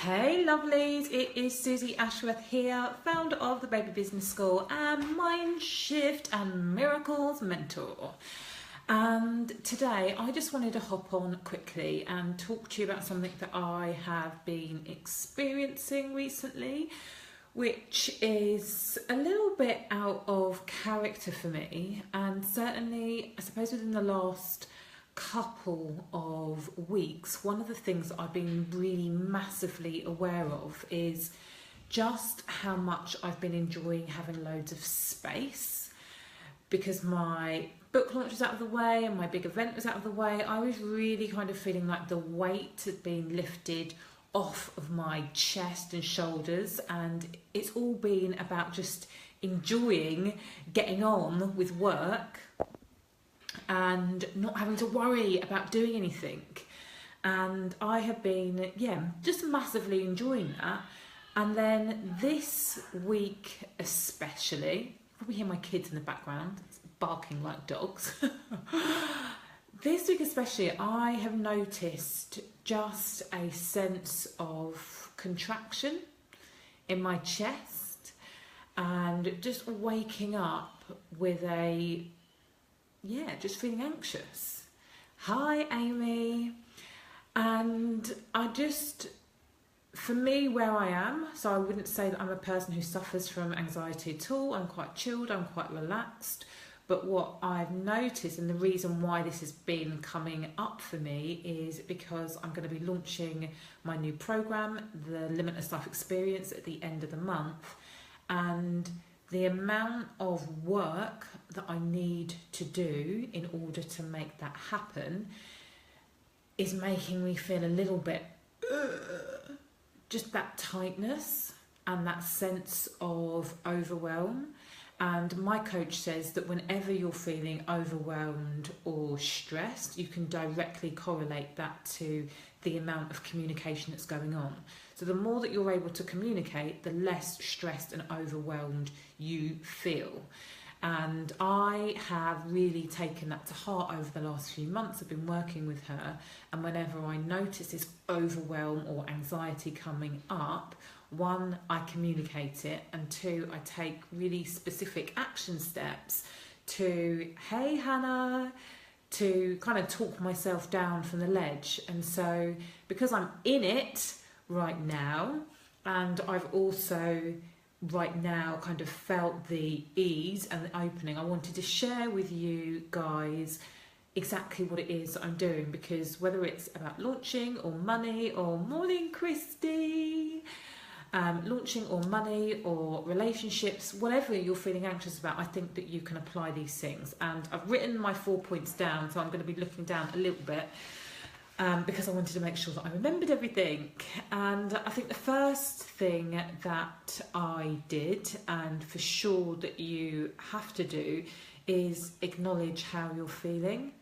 Hey lovelies, it is Susie Ashworth here, founder of the Baby Business School and Mind Shift and Miracles Mentor. And today I just wanted to hop on quickly and talk to you about something that I have been experiencing recently, which is a little bit out of character for me, and certainly I suppose within the last couple of weeks, one of the things that I've been really massively aware of is just how much I've been enjoying having loads of space. Because my book launch was out of the way and my big event was out of the way, I was really kind of feeling like the weight had been lifted off of my chest and shoulders, and it's all been about just enjoying getting on with work and not having to worry about doing anything. And I have been, just massively enjoying that. And then this week especially, you probably hear my kids in the background barking like dogs. This week especially, I have noticed just a sense of contraction in my chest and just waking up with just feeling anxious. Hi, Amy. And for me, where I am, so I wouldn't say that I'm a person who suffers from anxiety at all. I'm quite chilled, I'm quite relaxed. But what I've noticed, and the reason why this has been coming up for me, is because I'm going to be launching my new program, the Limitless Life Experience, at the end of the month. And the amount of work that I need to do in order to make that happen is making me feel a little bit, just that tightness and that sense of overwhelm. And my coach says that whenever you're feeling overwhelmed or stressed, you can directly correlate that to the amount of communication that's going on. So the more that you're able to communicate, the less stressed and overwhelmed you feel. And I have really taken that to heart over the last few months. I've been working with her, and whenever I notice this overwhelm or anxiety coming up, one, I communicate it, and two, I take really specific action steps to, hey Hannah, to kind of talk myself down from the ledge. And so because I'm in it right now, and I've also right now kind of felt the ease and the opening, I wanted to share with you guys exactly what it is that I'm doing, because whether it's about launching or money or morning Christy, launching or money or relationships, whatever you're feeling anxious about, I think that you can apply these things. And I've written my 4 points down, so I'm going to be looking down a little bit because I wanted to make sure that I remembered everything. And I think the first thing that I did, and for sure that you have to do, is acknowledge how you're feeling.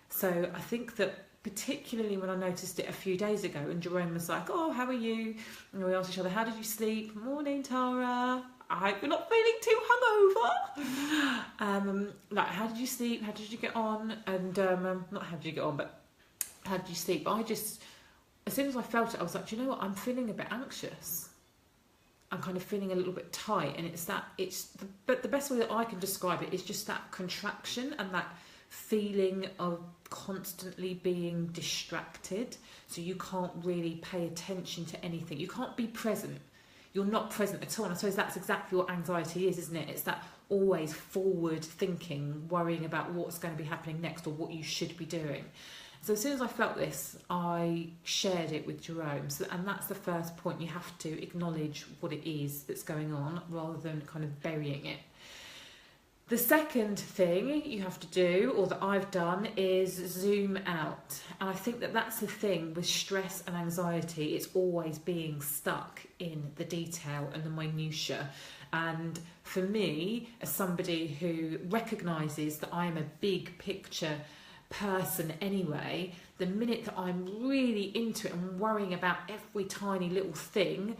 So I think that particularly when I noticed it a few days ago, and Jerome was like, oh, how are you? And we asked each other, how did you sleep? Morning, Tara. I hope you're not feeling too hungover. How did you sleep? How did you get on? And not how did you get on, but how did you sleep? As soon as I felt it, I was like, do you know what? I'm feeling a bit anxious. I'm kind of feeling a little bit tight. And but the best way that I can describe it is just that contraction and that feeling of constantly being distracted, so you can't really pay attention to anything. You can't be present. You're not present at all. And I suppose that's exactly what anxiety is, isn't it? It's that always forward thinking, worrying about what's going to be happening next or what you should be doing. So as soon as I felt this, I shared it with Jerome. And that's the first point. You have to acknowledge what it is that's going on rather than kind of burying it. The second thing you have to do, or that I've done, is zoom out. And I think that that's the thing with stress and anxiety. It's always being stuck in the detail and the minutiae. And for me, as somebody who recognises that I'm a big picture person anyway, the minute that I'm really into it and worrying about every tiny little thing,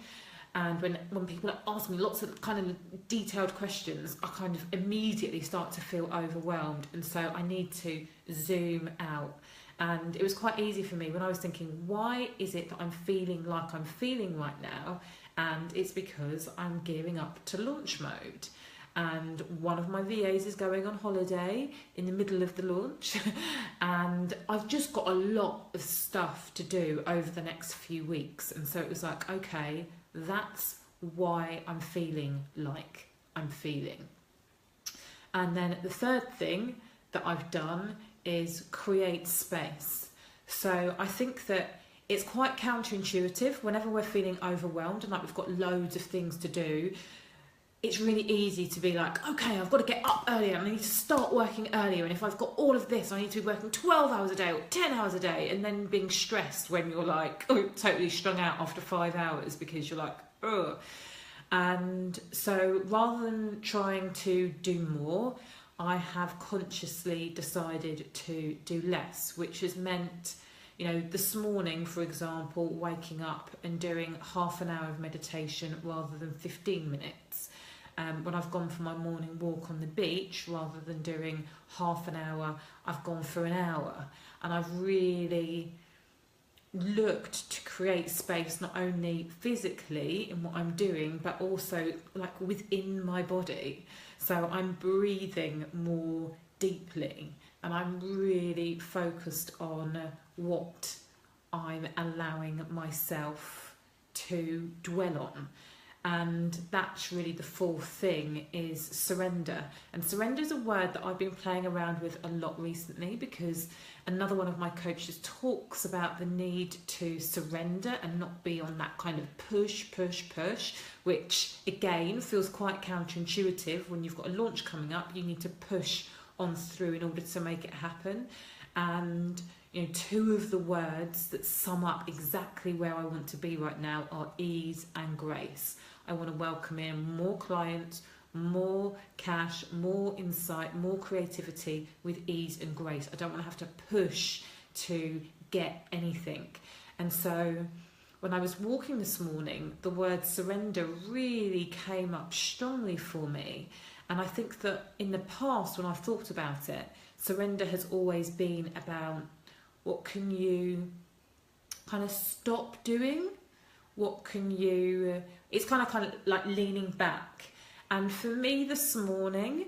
and when people ask me lots of kind of detailed questions, I kind of immediately start to feel overwhelmed. And so I need to zoom out And it was quite easy for me when I was thinking, why is it that I'm feeling like I'm feeling right now? And it's because I'm gearing up to launch mode. And one of my VAs is going on holiday in the middle of the launch. And I've just got a lot of stuff to do over the next few weeks. And so it was like, okay, that's why I'm feeling like I'm feeling. And then the third thing that I've done is create space. So I think that it's quite counterintuitive whenever we're feeling overwhelmed and like we've got loads of things to do. It's really easy to be like, okay, I've got to get up earlier and I need to start working earlier, and if I've got all of this I need to be working 12 hours a day or 10 hours a day, and then being stressed when you're like totally strung out after 5 hours because you're like, ugh. And so rather than trying to do more, I have consciously decided to do less, which has meant, you know, this morning, for example, waking up and doing half an hour of meditation rather than 15 minutes. When I've gone for my morning walk on the beach, rather than doing half an hour, I've gone for an hour. And I've really looked to create space, not only physically in what I'm doing, but also like within my body. So I'm breathing more deeply, and I'm really focused on what I'm allowing myself to dwell on. And that's really the fourth thing, is surrender. And surrender is a word that I've been playing around with a lot recently, because another one of my coaches talks about the need to surrender and not be on that kind of push, which again feels quite counterintuitive. When you've got a launch coming up, you need to push on through in order to make it happen. And you know, two of the words that sum up exactly where I want to be right now are ease and grace. I want to welcome in more clients, more cash, more insight, more creativity with ease and grace. I don't want to have to push to get anything. And so when I was walking this morning, the word surrender really came up strongly for me. And I think that in the past, when I've thought about it, surrender has always been about what can you kind of stop doing? What can you... It's kind of like leaning back. And for me this morning,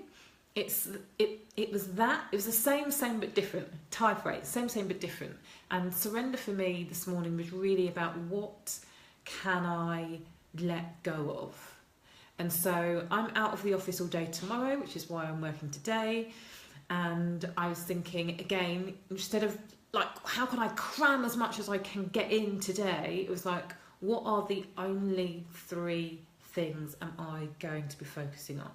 it was the same but different. Type rate, same but different. And surrender for me this morning was really about what can I let go of? And so I'm out of the office all day tomorrow, which is why I'm working today. And I was thinking, again, instead of like, how can I cram as much as I can get in today? It was like, what are the only 3 things am I going to be focusing on?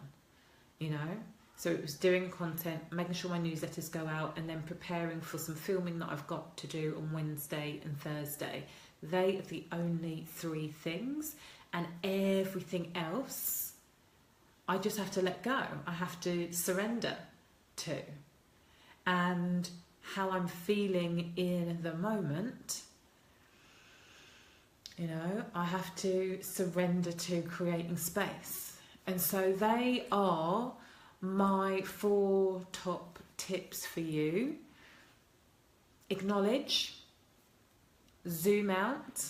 You know? So it was doing content, making sure my newsletters go out, and then preparing for some filming that I've got to do on Wednesday and Thursday. They are the only 3 things, and everything else, I just have to let go. I have to surrender to. And how I'm feeling in the moment, you know, I have to surrender to creating space. And so they are my 4 top tips for you. Acknowledge, zoom out,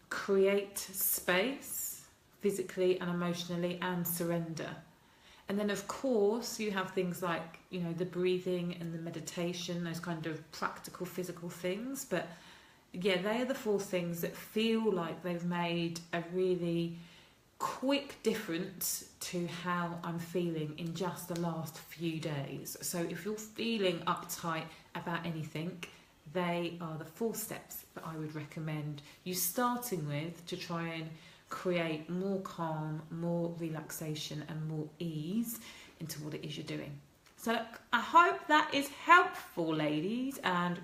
create space physically and emotionally, and surrender. And then of course you have things like, you know, the breathing and the meditation, those kind of practical physical things. But yeah, they are the 4 things that feel like they've made a really quick difference to how I'm feeling in just the last few days. So if you're feeling uptight about anything, they are the 4 steps that I would recommend you starting with to try and create more calm, more relaxation and more ease into what it is you're doing. So look, I hope that is helpful, ladies, and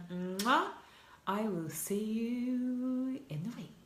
I will see you in the week.